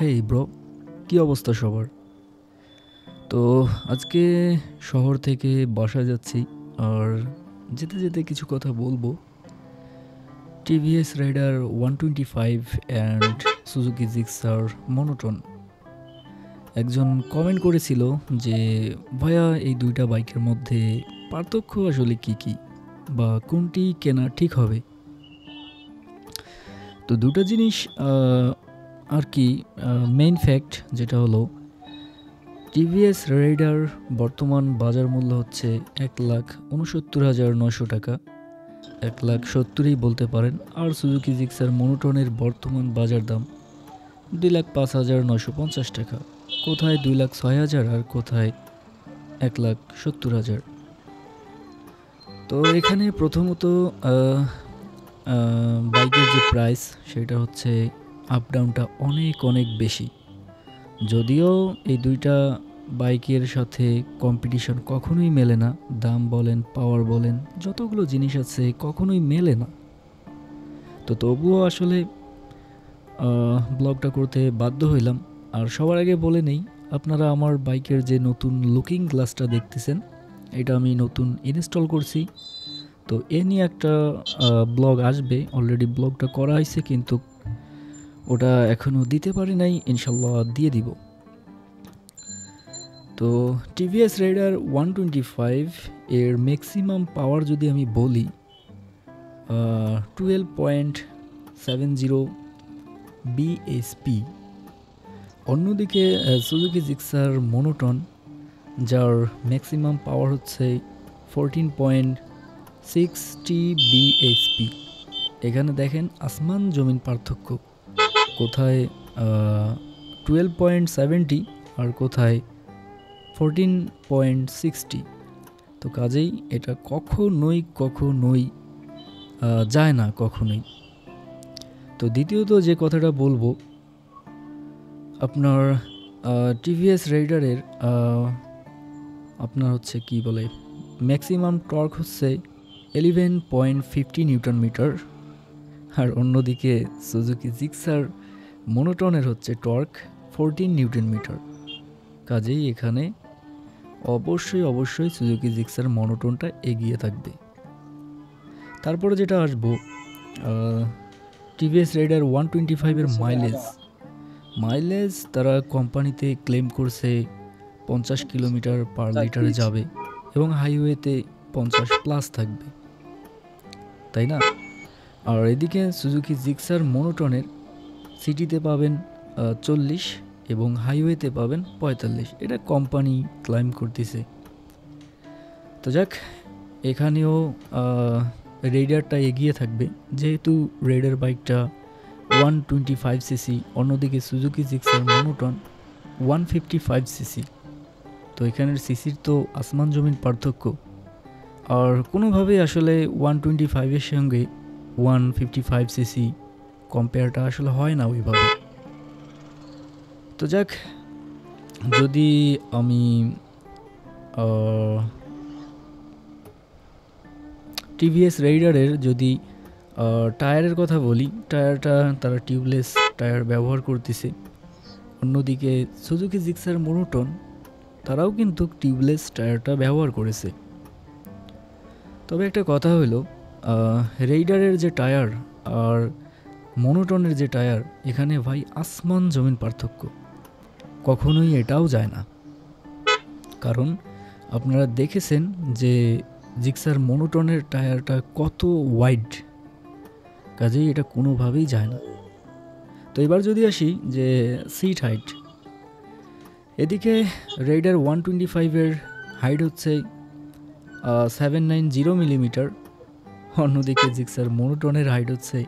Hey bro, কি অবস্থা সবার? তো আজকে শহর থেকে বাসায় যাচ্ছি, আর যেতে যেতে কিছু কথা বলবো। TVS Raider 125 and Suzuki Gixxer monotone. একজন কমেন্ট করেছিল যে ভাইয়া, এই দুইটা বাইকের মধ্যে পার্থক্য আসলে কি কি, বা কোনটি কেনা ঠিক হবে? তো দুটো জিনিস আর কি মেইন ফ্যাক্ট যেটা হলো, টিভিএস রাইডার বর্তমান বাজার মূল্য হচ্ছে 1,69,900 টাকা, 1,70,000ই বলতে পারেন। আর সুজুকি জিক্সার মনোটনের বর্তমান বাজার দাম 2,05,950 টাকা। কোথায় 2,06,000 আর কোথায় 1,70,000। তো এখানে প্রথমত বাইকের যে প্রাইস সেটা হচ্ছে আপ ডাউনটা অনেক অনেক বেশি। যদিও এই দুইটা বাইকের সাথে কম্পিটিশন কখনোই মেলে না, দাম বলেন, পাওয়ার বলেন, যতগুলো জিনিস আছে কখনোই মেলে না। তো তবুও আসলে ব্লগটা করতে বাধ্য হইলাম। আর সবার আগে বলে নেই, আপনারা আমার বাইকের যে নতুন লুকিং গ্লাসটা দেখতেছেন, এটা আমি নতুন ইনস্টল করছি। তো এ নিয়ে একটা ব্লগ আসবে, অলরেডি ব্লগটা করা হয়েছে, কিন্তু ওটা এখনও দিতে পারি নাই, ইনশাল্লাহ দিয়ে দিব। তো টিভিএস রাইডার 125 এর ম্যাক্সিমাম পাওয়ার যদি আমি বলি 12.70 বিএসপি। অন্যদিকে সুজুকি জিক্সার মনোটন, যার ম্যাক্সিমাম পাওয়ার হচ্ছে 14.60 বিএসপি। এখানে দেখেন আসমান জমিন পার্থক্য, কোথায় 12.70 আর কোথায় 14.60। তো কাজেই এটা কখনোই যায় না, কখনোই। তো দ্বিতীয়ত যে কথাটা বলবো, আপনার টিভিএস রাইডারের আপনার হচ্ছে কি বলে, ম্যাক্সিমাম টর্ক হচ্ছে 11.50 নিউটন মিটার। আর অন্যদিকে সুজুকি জিক্সার মনোটনের হচ্ছে টর্ক 14 নিউটন মিটার। কাজেই এখানে অবশ্যই সুজুকি জিক্সার মনোটনটা এগিয়ে থাকবে। তারপরে যেটা আসবো, টিভিএস রাইডার 125 এর মাইলেজ তারা কোম্পানিতে ক্লেম করছে 50 কিলোমিটার পার লিটারে যাবে, এবং হাইওয়েতে 50+ থাকবে, তাই না? আর এদিকে সুজুকি জিক্সার মনোটনের সিটিতে পাবেন 40 এবং হাইওয়েতে পাবেন 45, এটা কোম্পানি ক্লেম করতেছে। তো যাক, এখানেও রেইডারটা এগিয়ে থাকবে, যেহেতু রেইডার বাইকটা 125 সিসি, অন্যদিকে সুজুকি জিক্সার মনোটন 155 সিসি। তো এখানের সিসির তো আসমান জমিন পার্থক্য, আর কোনোভাবেই আসলে 125-এর সঙ্গে 155 সিসি কম্পেয়ারটা আসলে হয় না ওইভাবে। তো যাক, যদি আমি টিভিএস রাইডারের যদি টায়ারের কথা বলি, টায়ারটা তারা টিউবলেস টায়ার ব্যবহার করতেছে। অন্যদিকে সুজুকি জিক্সার মনোটন, তারাও কিন্তু টিউবলেস টায়ারটা ব্যবহার করেছে। তবে একটা কথা হলো, রাইডারের যে টায়ার আর মনোটনের যে টায়ার, এখানে ভাই আসমান জমিন পার্থক্য, কখনোই এটাও যায় না। কারণ আপনারা দেখেছেন যে জিক্সার মনোটনের টায়ারটা কত ওয়াইড, কাজেই এটা কোনোভাবেই যায় না। তো এবার যদি আসি যে সিট হাইট, এদিকে রাইডার 125-এর হাইট হচ্ছে 790 মিলিমিটার, অন্যদিকে জিক্সার মনোটনের হাইট হচ্ছে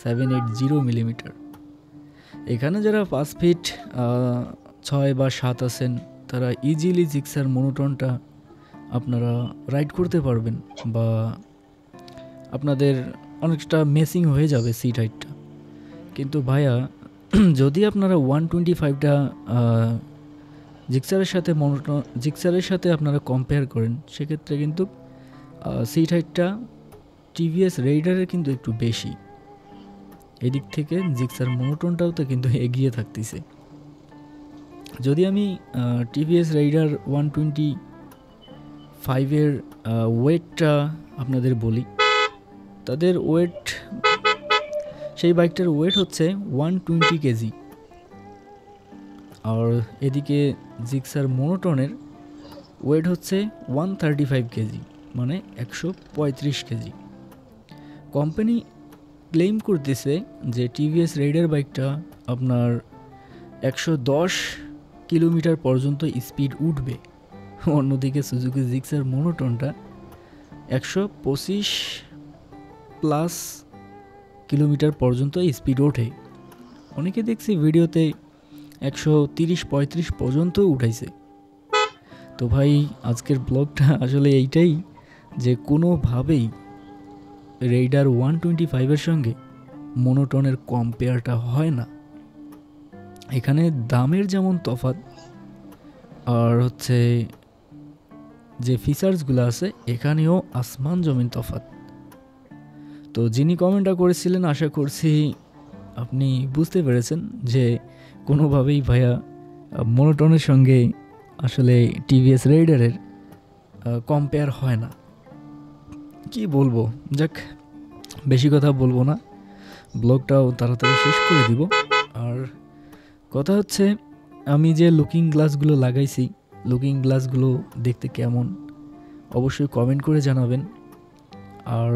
780 মিলিমিটার। এখানে যারা 5 ফিট 6 বা 7 আছেন, তারা ইজিলি জিক্সার মনোটনটা আপনারা রাইড করতে পারবেন, বা আপনাদের অনেকটা মেসিং হয়ে যাবে সিট হাইটটা। কিন্তু ভাইয়া, যদি আপনারা 125টা জিক্সারের সাথে আপনারা কম্পেয়ার করেন, সেক্ষেত্রে কিন্তু সিট হাইটটা টিভিএস রাইডারের কিন্তু একটু বেশি। এদিক থেকে জিক্সার মনোটনটাও তো কিন্তু এগিয়ে থাকতেছে। যদি আমি টিভিএস রাইডার 125-এর ওয়েটটা আপনাদের বলি, তাদের ওয়েট, সেই বাইকটার ওয়েট হচ্ছে 120 কেজি। আর এদিকে জিক্সার মোনোটনের ওয়েট হচ্ছে 135 কেজি, মানে 135 কেজি। কোম্পানি ক্লেম করতেছে যে টিভিএস রাইডার বাইকটা আপনার 110 কিলোমিটার পর্যন্ত স্পিড উঠবে। অন্যদিকে সুজুকি জিক্সার মোনোটনটা 125 প্লাস কিলোমিটার পর্যন্ত স্পিড ওঠে। অনেকে দেখছি ভিডিওতে 130-35 পর্যন্ত উঠাইছে। তো ভাই আজকের ব্লগটা আসলে এইটাই, যে কোনোভাবেই রাইডার 125-এর সঙ্গে মোনোটনের কম্পেয়ারটা হয় না। এখানে দামের যেমন তফাৎ, আর হচ্ছে যে ফিচার্সগুলো আছে এখানেও আসমান জমিন তফাৎ। তো যিনি কমেন্টটা করেছিলেন আশা করছি আপনি বুঝতে পেরেছেন যে কোনোভাবেই ভাইয়া মোনোটনের সঙ্গে আসলে টিভিএস রাইডারের কম্পেয়ার হয় না। কি বলবো, যাক বেশি কথা বলবো না, ব্লগটাও তাড়াতাড়ি শেষ করে দিব। আর কথা হচ্ছে, আমি যে লুকিং গ্লাসগুলো লাগাইছি, লুকিং গ্লাসগুলো দেখতে কেমন অবশ্যই কমেন্ট করে জানাবেন। আর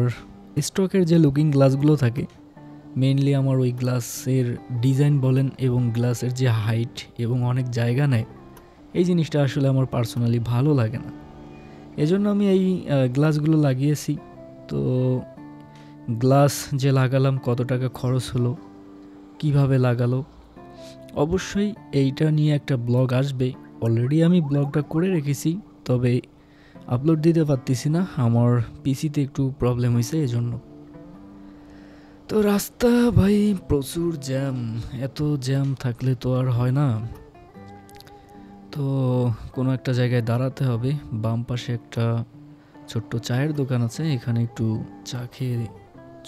স্টকের যে লুকিং গ্লাসগুলো থাকে, মেইনলি আমার ওই গ্লাসের ডিজাইন বলেন এবং গ্লাসের যে হাইট এবং অনেক জায়গা নেয়, এই জিনিসটা আসলে আমার পার্সোনালি ভালো লাগে না। এজন্য আমি এই গ্লাসগুলো লাগিয়েছি। তো গ্লাস যে লাগালাম, কত টাকা খরচ হলো, কিভাবে লাগালো, অবশ্যই এইটা নিয়ে একটা ব্লগ আসবে। অলরেডি আমি ব্লগটা করে রেখেছি, তবে আপলোড দিতে পারতেছি না, আমার পিসিতে একটু প্রবলেম হয়েছে এজন্য। তো রাস্তা ভাই প্রচুর জ্যাম, এত জ্যাম থাকলে তো আর হয় না। তো কোনো একটা জায়গায় দাঁড়াতে হবে। বাম পাশে একটা ছোট্ট চায়ের দোকান আছে, এখানে একটু চা খেয়ে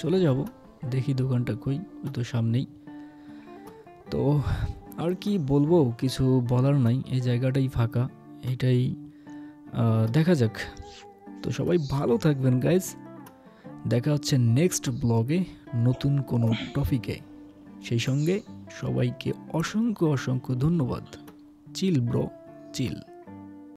চলে যাব। দেখি দোকানটা কই, ওই তো সামনেই। তো আর কি বলবো, কিছু বলার নাই, এই জায়গাটাই ফাঁকা, এটাই দেখা যাক। তো সবাই ভালো থাকবেন গাইজ, দেখা হচ্ছে নেক্সট ব্লগে নতুন কোনো টপিকে। সেই সঙ্গে সবাইকে অসংখ্য অসংখ্য ধন্যবাদ। চিল ব্রো, চিল।